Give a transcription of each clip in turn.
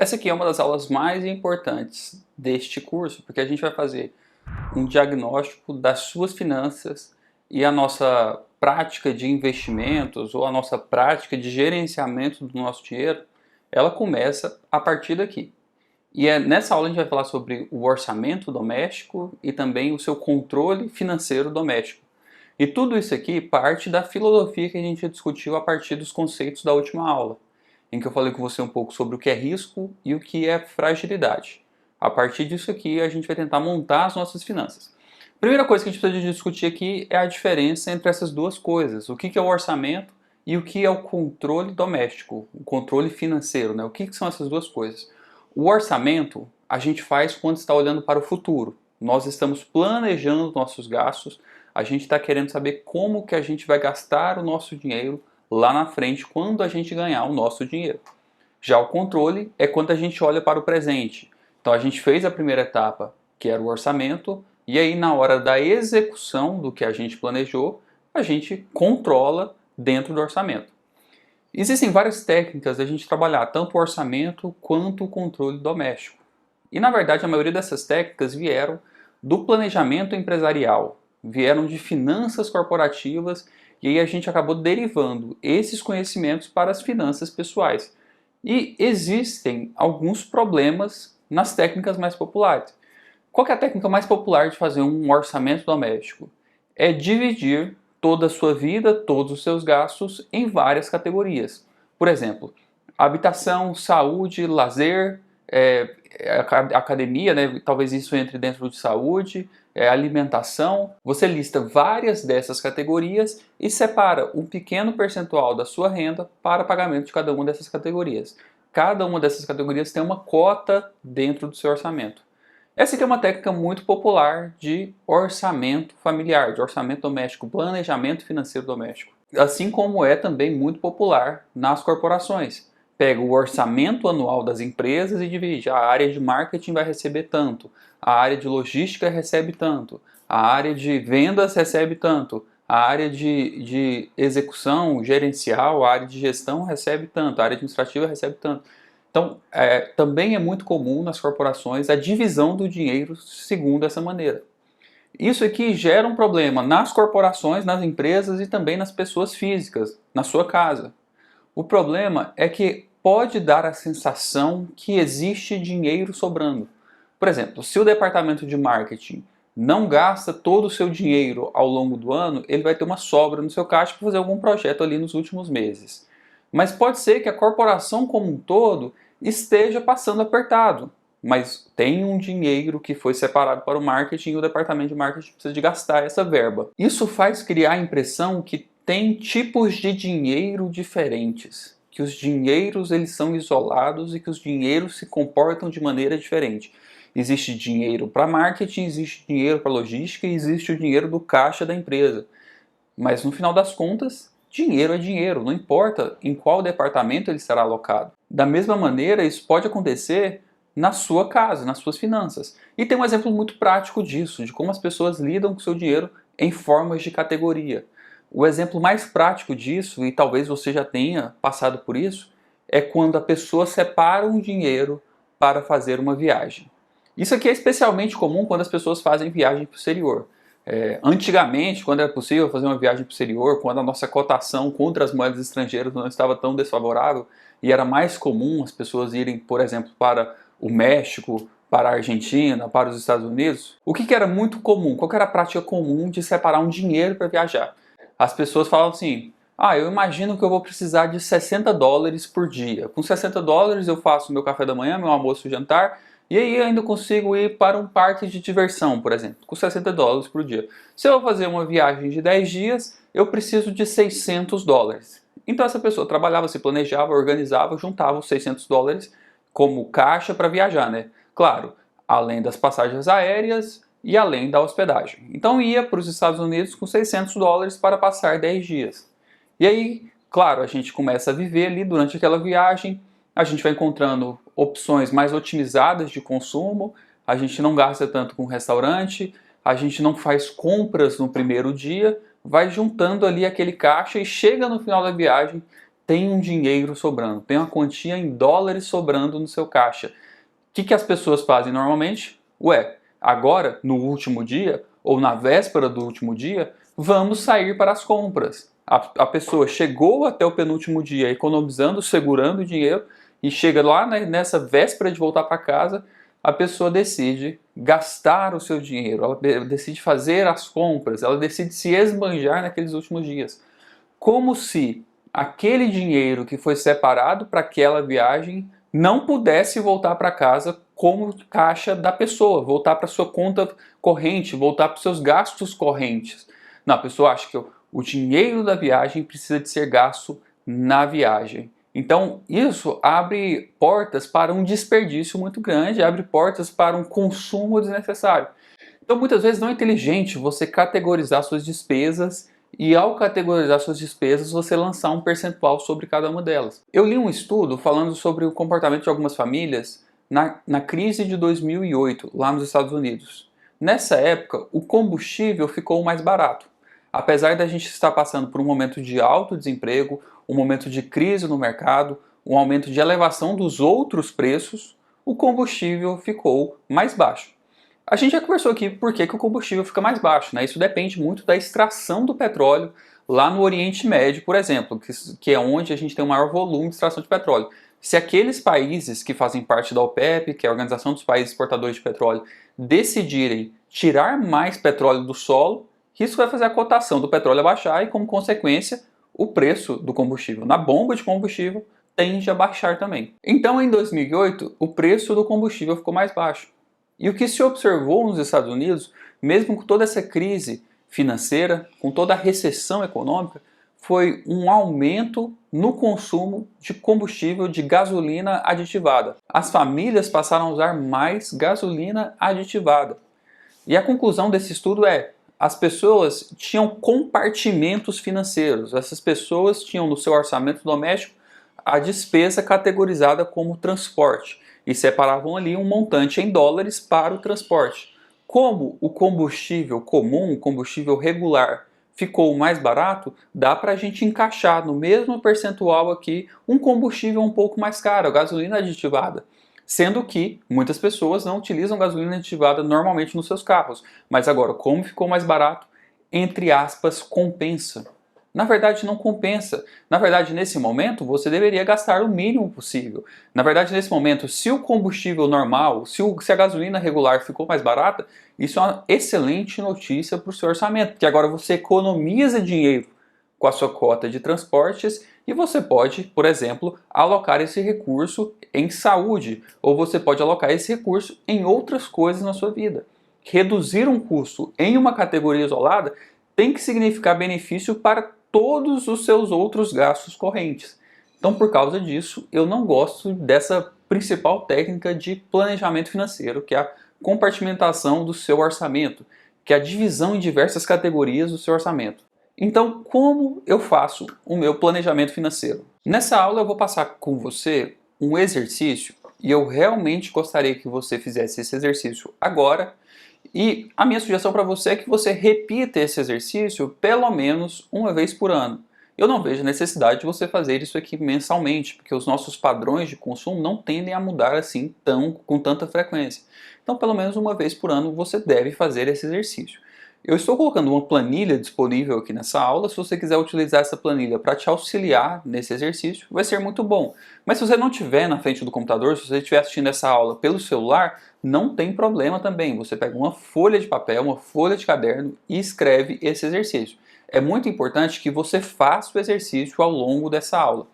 Essa aqui é uma das aulas mais importantes deste curso, porque a gente vai fazer um diagnóstico das suas finanças e a nossa prática de investimentos ou a nossa prática de gerenciamento do nosso dinheiro, ela começa a partir daqui. E nessa aula a gente vai falar sobre o orçamento doméstico e também o seu controle financeiro doméstico. E tudo isso aqui parte da filosofia que a gente discutiu a partir dos conceitos da última aula, em que eu falei com você um pouco sobre o que é risco e o que é fragilidade. A partir disso aqui, a gente vai tentar montar as nossas finanças. Primeira coisa que a gente precisa discutir aqui é a diferença entre essas duas coisas. O que é o orçamento e o que é o controle doméstico, o controle financeiro, né? O que são essas duas coisas? O orçamento a gente faz quando está olhando para o futuro. Nós estamos planejando nossos gastos, a gente está querendo saber como que a gente vai gastar o nosso dinheiro lá na frente, quando a gente ganhar o nosso dinheiro. Já o controle é quando a gente olha para o presente. Então a gente fez a primeira etapa, que era o orçamento, e aí na hora da execução do que a gente planejou, a gente controla dentro do orçamento. Existem várias técnicas da gente trabalhar tanto o orçamento quanto o controle doméstico. E na verdade a maioria dessas técnicas vieram do planejamento empresarial, vieram de finanças corporativas, e aí a gente acabou derivando esses conhecimentos para as finanças pessoais. E existem alguns problemas nas técnicas mais populares. Qual que é a técnica mais popular de fazer um orçamento doméstico? É dividir toda a sua vida, todos os seus gastos em várias categorias. Por exemplo, habitação, saúde, lazer, academia, né? Talvez isso entre dentro de saúde, alimentação. Você lista várias dessas categorias e separa um pequeno percentual da sua renda para pagamento de cada uma dessas categorias. Cada uma dessas categorias tem uma cota dentro do seu orçamento. Essa aqui é uma técnica muito popular de orçamento familiar, de orçamento doméstico, planejamento financeiro doméstico. Assim como é também muito popular nas corporações. Pega o orçamento anual das empresas e divide. A área de marketing vai receber tanto, a área de logística recebe tanto, a área de vendas recebe tanto, a área de execução gerencial, a área de gestão recebe tanto, a área administrativa recebe tanto. Então, também é muito comum nas corporações a divisão do dinheiro segundo essa maneira. Isso aqui gera um problema nas corporações, nas empresas e também nas pessoas físicas, na sua casa. O problema é que pode dar a sensação que existe dinheiro sobrando. Por exemplo, se o departamento de marketing não gasta todo o seu dinheiro ao longo do ano, ele vai ter uma sobra no seu caixa para fazer algum projeto ali nos últimos meses. Mas pode ser que a corporação como um todo esteja passando apertado, mas tem um dinheiro que foi separado para o marketing e o departamento de marketing precisa de gastar essa verba. Isso faz criar a impressão que tem tipos de dinheiro diferentes, que os dinheiros eles são isolados e que os dinheiros se comportam de maneira diferente. Existe dinheiro para marketing, existe dinheiro para logística e existe o dinheiro do caixa da empresa. Mas no final das contas, dinheiro é dinheiro, não importa em qual departamento ele será alocado. Da mesma maneira, isso pode acontecer na sua casa, nas suas finanças. E tem um exemplo muito prático disso, de como as pessoas lidam com o seu dinheiro em formas de categoria. O exemplo mais prático disso, e talvez você já tenha passado por isso, é quando a pessoa separa um dinheiro para fazer uma viagem. Isso aqui é especialmente comum quando as pessoas fazem viagem para o exterior. Antigamente, quando era possível fazer uma viagem para o exterior, quando a nossa cotação contra as moedas estrangeiras não estava tão desfavorável e era mais comum as pessoas irem, por exemplo, para o México, para a Argentina, para os Estados Unidos, o que era muito comum? Qual era a prática comum de separar um dinheiro para viajar? As pessoas falam assim, eu imagino que eu vou precisar de $60 por dia. Com $60 eu faço meu café da manhã, meu almoço e jantar, e aí eu ainda consigo ir para um parque de diversão, por exemplo, com $60 por dia. Se eu vou fazer uma viagem de 10 dias, eu preciso de $600. Então essa pessoa trabalhava, se planejava, organizava, juntava os $600 como caixa para viajar, né? Claro, além das passagens aéreas e além da hospedagem. Então ia para os Estados Unidos com $600 para passar 10 dias. E aí, claro, a gente começa a viver ali durante aquela viagem, a gente vai encontrando opções mais otimizadas de consumo, a gente não gasta tanto com restaurante, a gente não faz compras no primeiro dia, vai juntando ali aquele caixa e chega no final da viagem tem um dinheiro sobrando, tem uma quantia em dólares sobrando no seu caixa. O que as pessoas fazem normalmente? Ué, agora, no último dia, ou na véspera do último dia, vamos sair para as compras. A pessoa chegou até o penúltimo dia economizando, segurando o dinheiro, e chega lá nessa véspera de voltar para casa, a pessoa decide gastar o seu dinheiro, ela decide fazer as compras, ela decide se esbanjar naqueles últimos dias. Como se aquele dinheiro que foi separado para aquela viagem não pudesse voltar para casa como caixa da pessoa, voltar para sua conta corrente, voltar para os seus gastos correntes. Não, a pessoa acha que o dinheiro da viagem precisa de ser gasto na viagem. Então, isso abre portas para um desperdício muito grande, abre portas para um consumo desnecessário. Então, muitas vezes não é inteligente você categorizar suas despesas e, ao categorizar suas despesas, você lançar um percentual sobre cada uma delas. Eu li um estudo falando sobre o comportamento de algumas famílias na crise de 2008, lá nos Estados Unidos. Nessa época, o combustível ficou mais barato. Apesar da gente estar passando por um momento de alto desemprego, um momento de crise no mercado, um aumento de elevação dos outros preços, o combustível ficou mais baixo. A gente já conversou aqui por que o combustível fica mais baixo, né? Isso depende muito da extração do petróleo lá no Oriente Médio, por exemplo, que é onde a gente tem o maior volume de extração de petróleo. Se aqueles países que fazem parte da OPEP, que é a Organização dos Países Exportadores de Petróleo, decidirem tirar mais petróleo do solo, isso vai fazer a cotação do petróleo abaixar e, como consequência, o preço do combustível na bomba de combustível tende a baixar também. Então, em 2008, o preço do combustível ficou mais baixo. E o que se observou nos Estados Unidos, mesmo com toda essa crise financeira, com toda a recessão econômica, foi um aumento no consumo de combustível de gasolina aditivada. As famílias passaram a usar mais gasolina aditivada. E a conclusão desse estudo é: as pessoas tinham compartimentos financeiros. Essas pessoas tinham no seu orçamento doméstico a despesa categorizada como transporte e separavam ali um montante em dólares para o transporte. Como o combustível comum, o combustível regular, ficou mais barato, dá para a gente encaixar no mesmo percentual aqui um combustível um pouco mais caro, a gasolina aditivada. Sendo que muitas pessoas não utilizam gasolina aditivada normalmente nos seus carros. Mas agora, como ficou mais barato, entre aspas, compensa. Na verdade, não compensa. Na verdade, nesse momento, você deveria gastar o mínimo possível. Na verdade, nesse momento, se o combustível normal, se a gasolina regular ficou mais barata, isso é uma excelente notícia para o seu orçamento, porque agora você economiza dinheiro com a sua cota de transportes e você pode, por exemplo, alocar esse recurso em saúde, ou você pode alocar esse recurso em outras coisas na sua vida. Reduzir um custo em uma categoria isolada tem que significar benefício para todos os seus outros gastos correntes. Então, por causa disso, eu não gosto dessa principal técnica de planejamento financeiro, que é a compartimentação do seu orçamento, que é a divisão em diversas categorias do seu orçamento. Então, como eu faço o meu planejamento financeiro? Nessa aula eu vou passar com você um exercício e eu realmente gostaria que você fizesse esse exercício agora. E a minha sugestão para você é que você repita esse exercício pelo menos uma vez por ano. Eu não vejo necessidade de você fazer isso aqui mensalmente, porque os nossos padrões de consumo não tendem a mudar assim com tanta frequência. Então, pelo menos uma vez por ano você deve fazer esse exercício. Eu estou colocando uma planilha disponível aqui nessa aula. Se você quiser utilizar essa planilha para te auxiliar nesse exercício, vai ser muito bom. Mas se você não estiver na frente do computador, se você estiver assistindo essa aula pelo celular, não tem problema também. Você pega uma folha de papel, uma folha de caderno e escreve esse exercício. É muito importante que você faça o exercício ao longo dessa aula.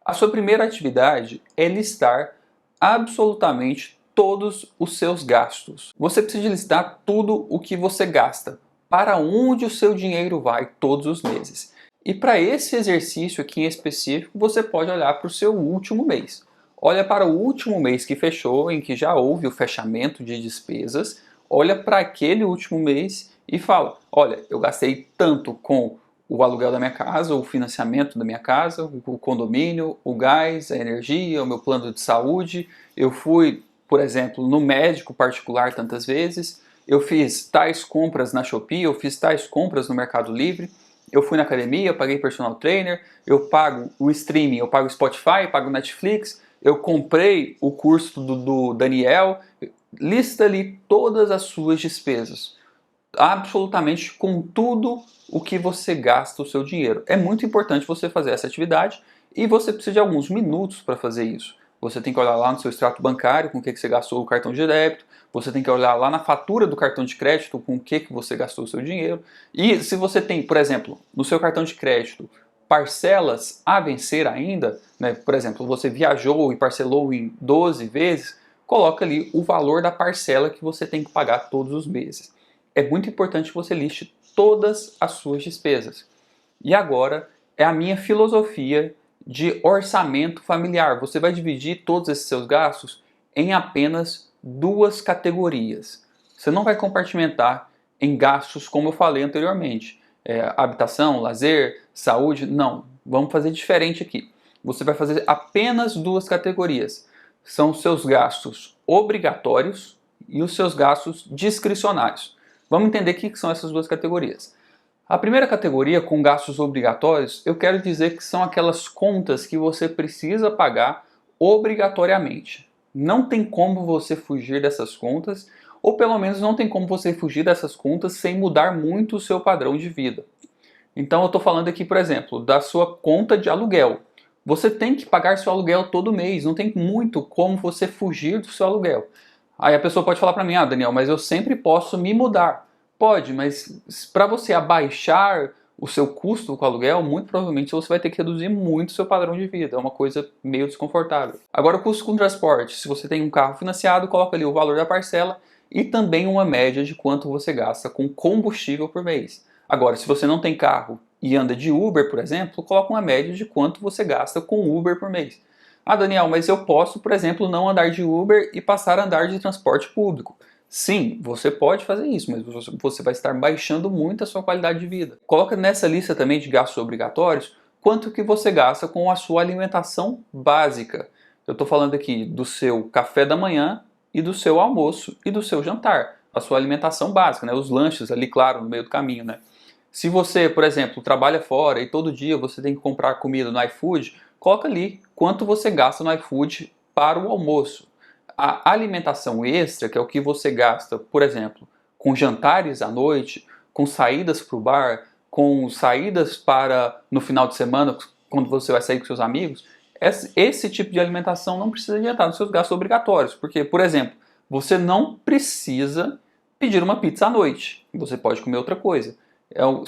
A sua primeira atividade é listar absolutamente todos os seus gastos. Você precisa listar tudo o que você gasta, para onde o seu dinheiro vai todos os meses. E para esse exercício aqui em específico, você pode olhar para o seu último mês. Olha para o último mês que fechou, em que já houve o fechamento de despesas, olha para aquele último mês e fala: olha, eu gastei tanto com o aluguel da minha casa, o financiamento da minha casa, o condomínio, o gás, a energia, o meu plano de saúde, eu fui, por exemplo, no médico particular tantas vezes, eu fiz tais compras na Shopee, eu fiz tais compras no Mercado Livre. eu fui na academia, eu paguei personal trainer, eu pago o streaming, eu pago o Spotify, pago o Netflix, eu comprei o curso do Daniel. Lista ali todas as suas despesas, absolutamente com tudo o que você gasta o seu dinheiro. É muito importante você fazer essa atividade e você precisa de alguns minutos para fazer isso. Você tem que olhar lá no seu extrato bancário com o que você gastou o cartão de débito, você tem que olhar lá na fatura do cartão de crédito com o que você gastou o seu dinheiro. E se você tem, por exemplo, no seu cartão de crédito, parcelas a vencer ainda, né? Por exemplo, você viajou e parcelou em 12 vezes, coloca ali o valor da parcela que você tem que pagar todos os meses. É muito importante que você liste todas as suas despesas. E agora é a minha filosofia de orçamento familiar. Você vai dividir todos esses seus gastos em apenas duas categorias. Você não vai compartimentar em gastos como eu falei anteriormente. Habitação, lazer, saúde, não. Vamos fazer diferente aqui. Você vai fazer apenas duas categorias. São os seus gastos obrigatórios e os seus gastos discricionários. Vamos entender o que são essas duas categorias. A primeira categoria, com gastos obrigatórios, eu quero dizer que são aquelas contas que você precisa pagar obrigatoriamente. Não tem como você fugir dessas contas, ou pelo menos não tem como você fugir dessas contas sem mudar muito o seu padrão de vida. Então eu estou falando aqui, por exemplo, da sua conta de aluguel. Você tem que pagar seu aluguel todo mês, não tem muito como você fugir do seu aluguel. Aí a pessoa pode falar para mim, Daniel, mas eu sempre posso me mudar. Pode, mas para você abaixar o seu custo com o aluguel, muito provavelmente você vai ter que reduzir muito o seu padrão de vida. É uma coisa meio desconfortável. Agora o custo com transporte. Se você tem um carro financiado, coloca ali o valor da parcela e também uma média de quanto você gasta com combustível por mês. Agora, se você não tem carro e anda de Uber, por exemplo, coloca uma média de quanto você gasta com Uber por mês. Daniel, mas eu posso, por exemplo, não andar de Uber e passar a andar de transporte público. Sim, você pode fazer isso, mas você vai estar baixando muito a sua qualidade de vida. Coloca nessa lista também de gastos obrigatórios quanto que você gasta com a sua alimentação básica. Eu estou falando aqui do seu café da manhã e do seu almoço e do seu jantar. A sua alimentação básica, né? Os lanches ali, claro, no meio do caminho, né? Se você, por exemplo, trabalha fora e todo dia você tem que comprar comida no iFood, coloca ali quanto você gasta no iFood para o almoço. A alimentação extra, que é o que você gasta, por exemplo, com jantares à noite, com saídas para o bar, com saídas para no final de semana, quando você vai sair com seus amigos, esse tipo de alimentação não precisa adiantar nos seus gastos obrigatórios. Porque, por exemplo, você não precisa pedir uma pizza à noite. Você pode comer outra coisa.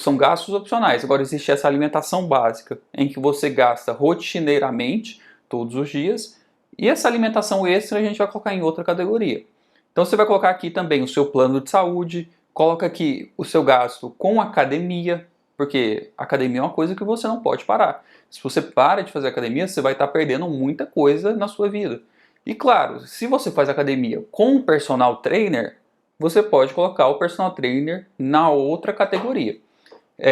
São gastos opcionais. Agora existe essa alimentação básica, em que você gasta rotineiramente, todos os dias, e essa alimentação extra a gente vai colocar em outra categoria. Então você vai colocar aqui também o seu plano de saúde, coloca aqui o seu gasto com academia, porque academia é uma coisa que você não pode parar. Se você para de fazer academia, você vai estar perdendo muita coisa na sua vida. E claro, se você faz academia com um personal trainer, você pode colocar o personal trainer na outra categoria.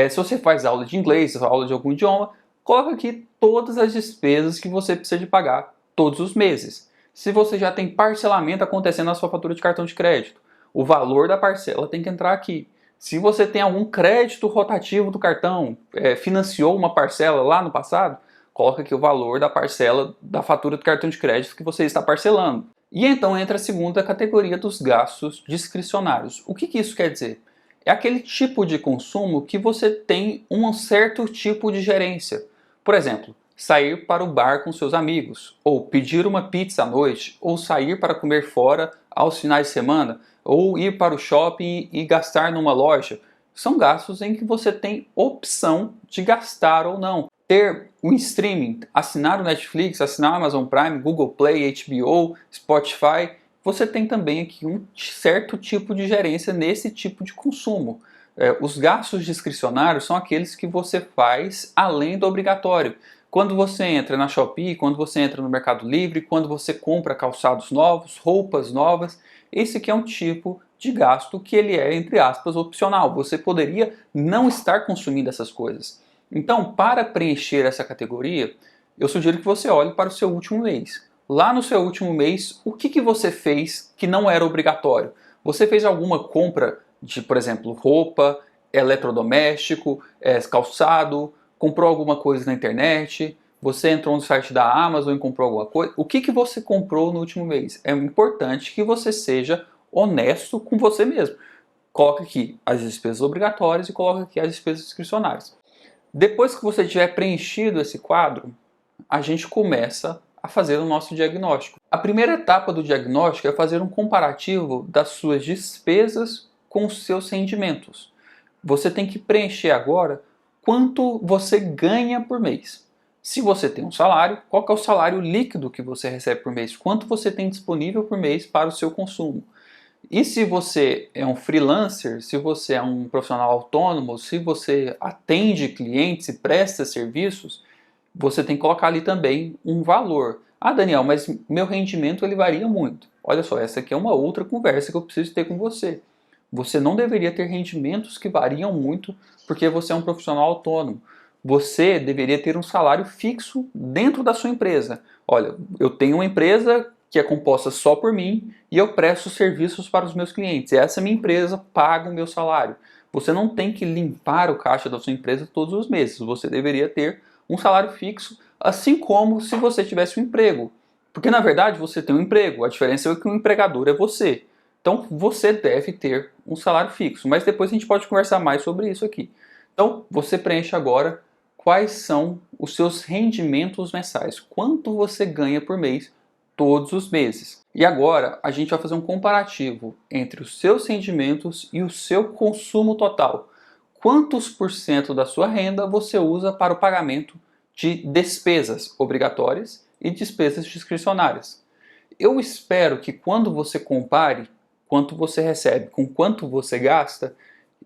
Se você faz aula de inglês, aula de algum idioma, coloca aqui todas as despesas que você precisa de pagar todos os meses. Se você já tem parcelamento acontecendo na sua fatura de cartão de crédito, o valor da parcela tem que entrar aqui. Se você tem algum crédito rotativo do cartão, financiou uma parcela lá no passado, coloca aqui o valor da parcela da fatura do cartão de crédito que você está parcelando. E então entra a segunda categoria dos gastos discricionários. O que isso quer dizer? É aquele tipo de consumo que você tem um certo tipo de gerência. Por exemplo, sair para o bar com seus amigos, ou pedir uma pizza à noite, ou sair para comer fora aos finais de semana, ou ir para o shopping e gastar numa loja. São gastos em que você tem opção de gastar ou não. Ter um streaming, assinar o Netflix, assinar o Amazon Prime, Google Play, HBO, Spotify, você tem também aqui um certo tipo de gerência nesse tipo de consumo. Os gastos discricionários são aqueles que você faz além do obrigatório. Quando você entra na Shopee, quando você entra no Mercado Livre, quando você compra calçados novos, roupas novas, esse aqui é um tipo de gasto que ele é, entre aspas, opcional. Você poderia não estar consumindo essas coisas. Então, para preencher essa categoria, eu sugiro que você olhe para o seu último mês. Lá no seu último mês, o que você fez que não era obrigatório? Você fez alguma compra de, por exemplo, roupa eletrodoméstico, calçado, comprou alguma coisa na internet, você entrou no site da Amazon e comprou alguma coisa. O que você comprou no último mês? É importante que você seja honesto com você mesmo. Coloca aqui as despesas obrigatórias e coloca aqui as despesas discricionárias. Depois que você tiver preenchido esse quadro, a gente começa a fazer o nosso diagnóstico. A primeira etapa do diagnóstico é fazer um comparativo das suas despesas com os seus rendimentos. Você tem que preencher agora quanto você ganha por mês. Se você tem um salário, qual que é o salário líquido que você recebe por mês? Quanto você tem disponível por mês para o seu consumo? E se você é um freelancer, se você é um profissional autônomo, se você atende clientes e presta serviços, você tem que colocar ali também um valor. Ah, Daniel, mas meu rendimento ele varia muito. Olha só, essa aqui é uma outra conversa que eu preciso ter com você. Você não deveria ter rendimentos que variam muito porque você é um profissional autônomo. Você deveria ter um salário fixo dentro da sua empresa. Olha, eu tenho uma empresa que é composta só por mim e eu presto serviços para os meus clientes. E essa minha empresa paga o meu salário. Você não tem que limpar o caixa da sua empresa todos os meses. Você deveria ter um salário fixo, assim como se você tivesse um emprego. Porque na verdade você tem um emprego, a diferença é que o empregador é você. Então você deve ter um salário fixo, mas depois a gente pode conversar mais sobre isso aqui. Então você preenche agora quais são os seus rendimentos mensais, quanto você ganha por mês todos os meses. E agora a gente vai fazer um comparativo entre os seus rendimentos e o seu consumo total. Quantos por cento da sua renda você usa para o pagamento de despesas obrigatórias e despesas discricionárias? Eu espero que quando você compare quanto você recebe com quanto você gasta,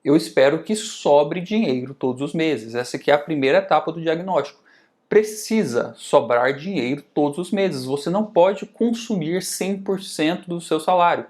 eu espero que sobre dinheiro todos os meses. Essa aqui é a primeira etapa do diagnóstico. Precisa sobrar dinheiro todos os meses. Você não pode consumir 100% do seu salário.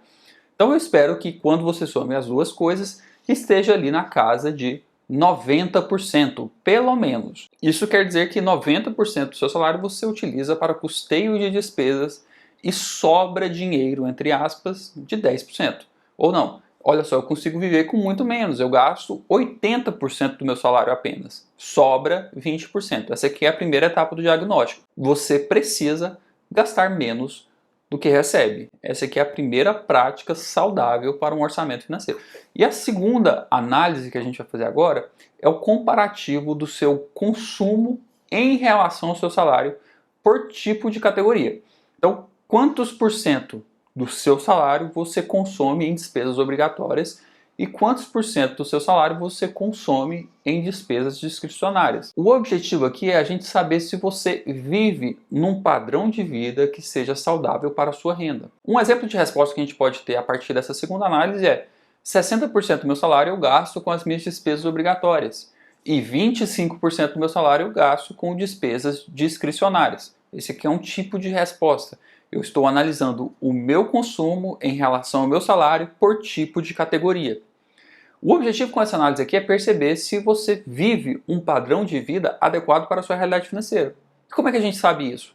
Então eu espero que quando você some as duas coisas, esteja ali na casa de 90%, pelo menos. Isso quer dizer que 90% do seu salário você utiliza para custeio de despesas e sobra dinheiro, entre aspas, de 10%. Ou não, olha só, eu consigo viver com muito menos, eu gasto 80% do meu salário apenas, sobra 20%. Essa aqui é a primeira etapa do diagnóstico. Você precisa gastar menos do que recebe. Essa aqui é a primeira prática saudável para um orçamento financeiro. E a segunda análise que a gente vai fazer agora é o comparativo do seu consumo em relação ao seu salário por tipo de categoria. Então, quantos por cento do seu salário você consome em despesas obrigatórias e quantos por cento do seu salário você consome em despesas discricionárias. O objetivo aqui é a gente saber se você vive num padrão de vida que seja saudável para a sua renda. Um exemplo de resposta que a gente pode ter a partir dessa segunda análise é 60% do meu salário eu gasto com as minhas despesas obrigatórias e 25% do meu salário eu gasto com despesas discricionárias. Esse aqui é um tipo de resposta. Eu estou analisando o meu consumo em relação ao meu salário por tipo de categoria. O objetivo com essa análise aqui é perceber se você vive um padrão de vida adequado para a sua realidade financeira. E como é que a gente sabe isso?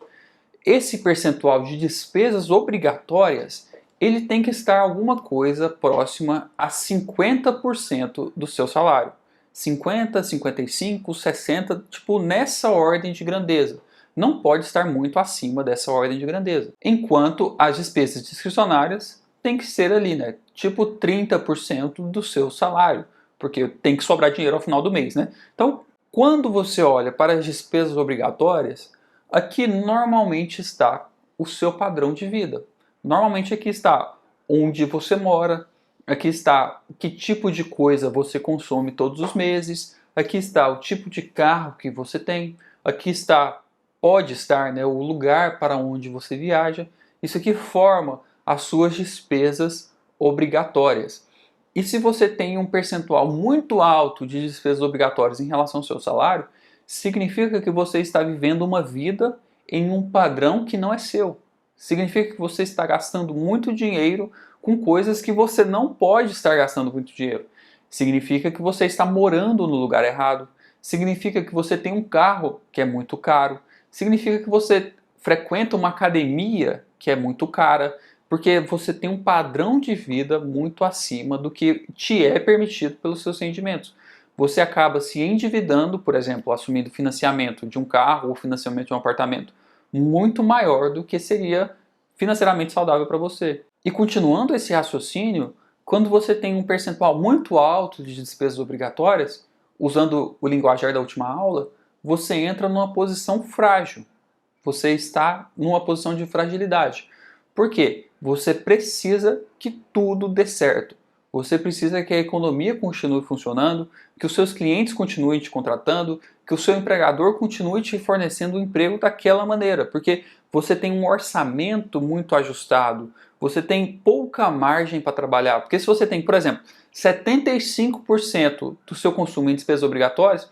Esse percentual de despesas obrigatórias, ele tem que estar alguma coisa próxima a 50% do seu salário. 50, 55, 60, tipo nessa ordem de grandeza. Não pode estar muito acima dessa ordem de grandeza. Enquanto as despesas discricionárias tem que ser ali, né? Tipo 30% do seu salário, porque tem que sobrar dinheiro ao final do mês, né? Então, quando você olha para as despesas obrigatórias, aqui normalmente está o seu padrão de vida. Normalmente aqui está onde você mora, aqui está que tipo de coisa você consome todos os meses, aqui está o tipo de carro que você tem, aqui está pode estar, né, o lugar para onde você viaja. Isso aqui forma as suas despesas obrigatórias. E se você tem um percentual muito alto de despesas obrigatórias em relação ao seu salário, significa que você está vivendo uma vida em um padrão que não é seu. Significa que você está gastando muito dinheiro com coisas que você não pode estar gastando muito dinheiro. Significa que você está morando no lugar errado. Significa que você tem um carro que é muito caro. Significa que você frequenta uma academia que é muito cara, porque você tem um padrão de vida muito acima do que te é permitido pelos seus rendimentos. você acaba se endividando, por exemplo, assumindo financiamento de um carro ou financiamento de um apartamento muito maior do que seria financeiramente saudável para você. E continuando esse raciocínio, quando você tem um percentual muito alto de despesas obrigatórias, usando o linguajar da última aula, você entra numa posição frágil. Você está numa posição de fragilidade. Por quê? Você precisa que tudo dê certo. Você precisa que a economia continue funcionando, que os seus clientes continuem te contratando, que o seu empregador continue te fornecendo um emprego daquela maneira, porque você tem um orçamento muito ajustado, você tem pouca margem para trabalhar. Porque se você tem, por exemplo, 75% do seu consumo em despesas obrigatórias,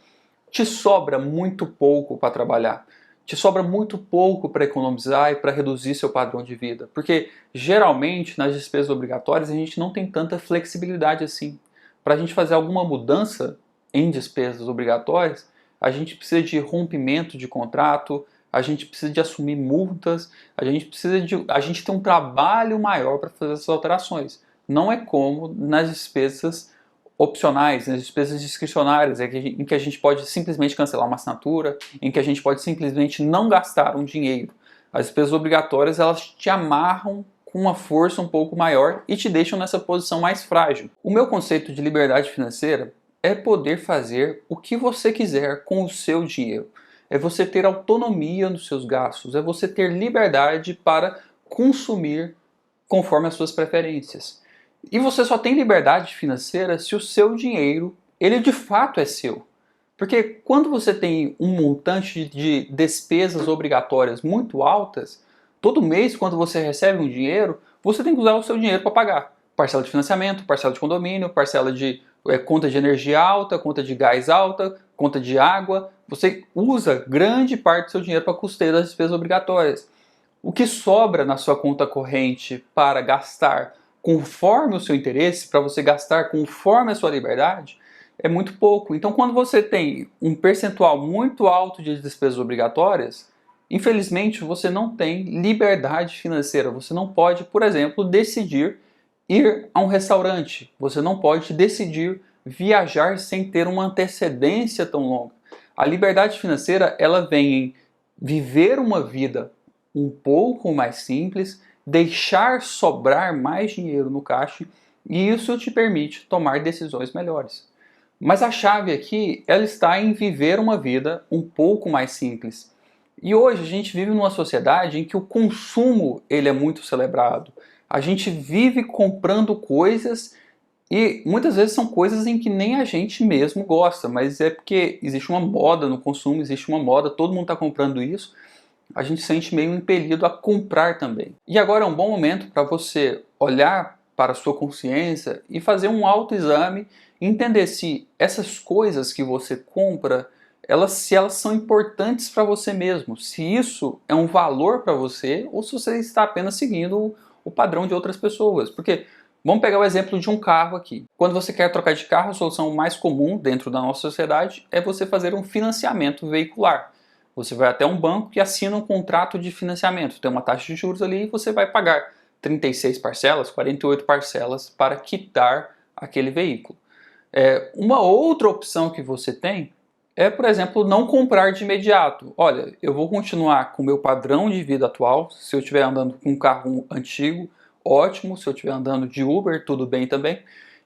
te sobra muito pouco para trabalhar. Te sobra muito pouco para economizar e para reduzir seu padrão de vida. Porque geralmente nas despesas obrigatórias a gente não tem tanta flexibilidade assim. Para a gente fazer alguma mudança em despesas obrigatórias, a gente precisa de rompimento de contrato, a gente precisa de assumir multas, a gente tem um trabalho maior para fazer essas alterações. Não é como nas despesas opcionais, nas despesas discricionárias, em que a gente pode simplesmente cancelar uma assinatura, em que a gente pode simplesmente não gastar um dinheiro. As despesas obrigatórias, elas te amarram com uma força um pouco maior e te deixam nessa posição mais frágil. O meu conceito de liberdade financeira é poder fazer o que você quiser com o seu dinheiro. É você ter autonomia nos seus gastos, é você ter liberdade para consumir conforme as suas preferências. E você só tem liberdade financeira se o seu dinheiro, ele de fato é seu. Porque quando você tem um montante de despesas obrigatórias muito altas, todo mês quando você recebe um dinheiro, você tem que usar o seu dinheiro para pagar. Parcela de financiamento, parcela de condomínio, parcela de conta de energia alta, conta de gás alta, conta de água. Você usa grande parte do seu dinheiro para custeio das despesas obrigatórias. O que sobra na sua conta corrente para gastar conforme o seu interesse, para você gastar conforme a sua liberdade, é muito pouco. Então, quando você tem um percentual muito alto de despesas obrigatórias, infelizmente você não tem liberdade financeira. Você não pode, por exemplo, decidir ir a um restaurante. Você não pode decidir viajar sem ter uma antecedência tão longa. A liberdade financeira, ela vem em viver uma vida um pouco mais simples, deixar sobrar mais dinheiro no caixa, e isso te permite tomar decisões melhores. Mas a chave aqui, ela está em viver uma vida um pouco mais simples. E hoje a gente vive numa sociedade em que o consumo ele é muito celebrado. A gente vive comprando coisas e muitas vezes são coisas em que nem a gente mesmo gosta, mas é porque existe uma moda no consumo, existe uma moda, todo mundo está comprando isso, a gente se sente meio impelido a comprar também. E agora é um bom momento para você olhar para a sua consciência e fazer um autoexame e entender se essas coisas que você compra, se elas são importantes para você mesmo, se isso é um valor para você ou se você está apenas seguindo o padrão de outras pessoas. Porque vamos pegar o exemplo de um carro aqui. Quando você quer trocar de carro, a solução mais comum dentro da nossa sociedade é você fazer um financiamento veicular. Você vai até um banco e assina um contrato de financiamento. Tem uma taxa de juros ali e você vai pagar 36 parcelas, 48 parcelas para quitar aquele veículo. Uma outra opção que você tem é, por exemplo, não comprar de imediato. Olha, eu vou continuar com o meu padrão de vida atual. Se eu estiver andando com um carro antigo, ótimo. Se eu estiver andando de Uber, tudo bem também.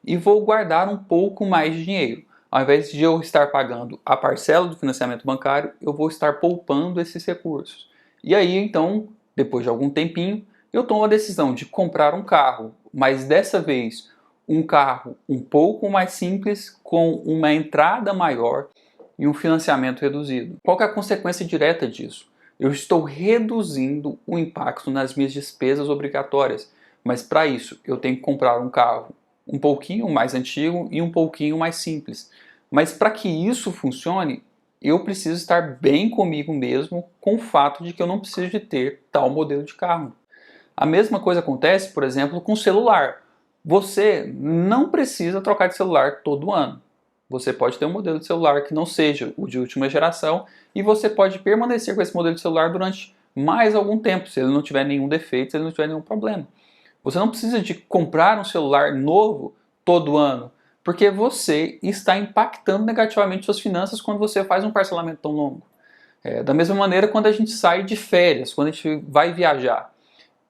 E vou guardar um pouco mais de dinheiro. Ao invés de eu estar pagando a parcela do financiamento bancário, eu vou estar poupando esses recursos. E aí, então, depois de algum tempinho, eu tomo a decisão de comprar um carro, mas dessa vez um carro um pouco mais simples, com uma entrada maior e um financiamento reduzido. Qual que é a consequência direta disso? Eu estou reduzindo o impacto nas minhas despesas obrigatórias, mas para isso eu tenho que comprar um carro um pouquinho mais antigo e um pouquinho mais simples. Mas para que isso funcione, eu preciso estar bem comigo mesmo com o fato de que eu não preciso de ter tal modelo de carro. A mesma coisa acontece, por exemplo, com o celular. Você não precisa trocar de celular todo ano. Você pode ter um modelo de celular que não seja o de última geração e você pode permanecer com esse modelo de celular durante mais algum tempo, se ele não tiver nenhum defeito, se ele não tiver nenhum problema. Você não precisa de comprar um celular novo todo ano, porque você está impactando negativamente suas finanças quando você faz um parcelamento tão longo. Da mesma maneira, quando a gente sai de férias, quando a gente vai viajar.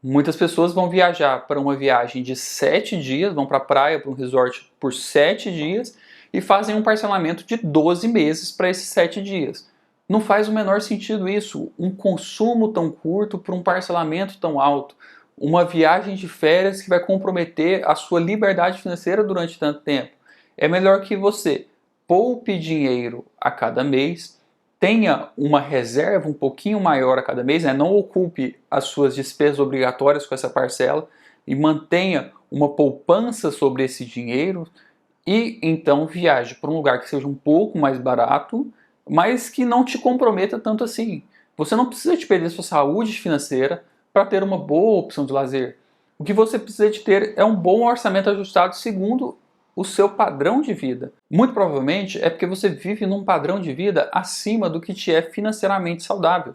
Muitas pessoas vão viajar para uma viagem de 7 dias, vão para a praia, para um resort por 7 dias e fazem um parcelamento de 12 meses para esses 7 dias. Não faz o menor sentido isso, um consumo tão curto para um parcelamento tão alto, uma viagem de férias que vai comprometer a sua liberdade financeira durante tanto tempo. É melhor que você poupe dinheiro a cada mês, tenha uma reserva um pouquinho maior a cada mês, né? Não ocupe as suas despesas obrigatórias com essa parcela e mantenha uma poupança sobre esse dinheiro e então viaje para um lugar que seja um pouco mais barato, mas que não te comprometa tanto assim. Você não precisa de perder sua saúde financeira para ter uma boa opção de lazer. O que você precisa de ter é um bom orçamento ajustado segundo o seu padrão de vida. Muito provavelmente é porque você vive num padrão de vida acima do que te é financeiramente saudável.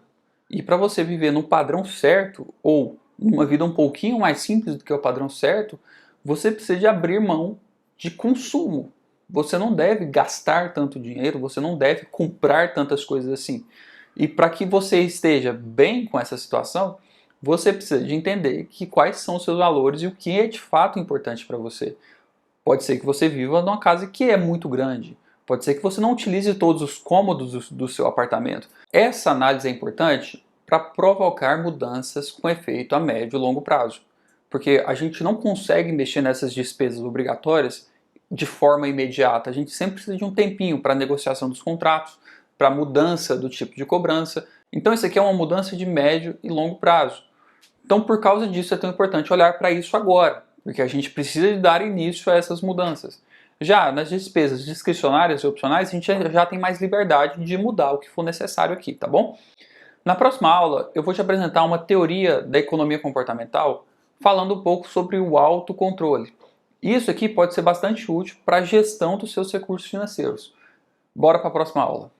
E para você viver num padrão certo, ou numa vida um pouquinho mais simples do que o padrão certo, você precisa de abrir mão de consumo. Você não deve gastar tanto dinheiro, você não deve comprar tantas coisas assim. E para que você esteja bem com essa situação, você precisa de entender que quais são os seus valores e o que é de fato importante para você. Pode ser que você viva numa casa que é muito grande. Pode ser que você não utilize todos os cômodos do seu apartamento. Essa análise é importante para provocar mudanças com efeito a médio e longo prazo. Porque a gente não consegue mexer nessas despesas obrigatórias de forma imediata. A gente sempre precisa de um tempinho para a negociação dos contratos, para a mudança do tipo de cobrança. Então isso aqui é uma mudança de médio e longo prazo. Então por causa disso é tão importante olhar para isso agora, porque a gente precisa de dar início a essas mudanças. Já nas despesas discricionárias e opcionais, a gente já tem mais liberdade de mudar o que for necessário aqui, tá bom? Na próxima aula, eu vou te apresentar uma teoria da economia comportamental falando um pouco sobre o autocontrole. Isso aqui pode ser bastante útil para a gestão dos seus recursos financeiros. Bora para a próxima aula.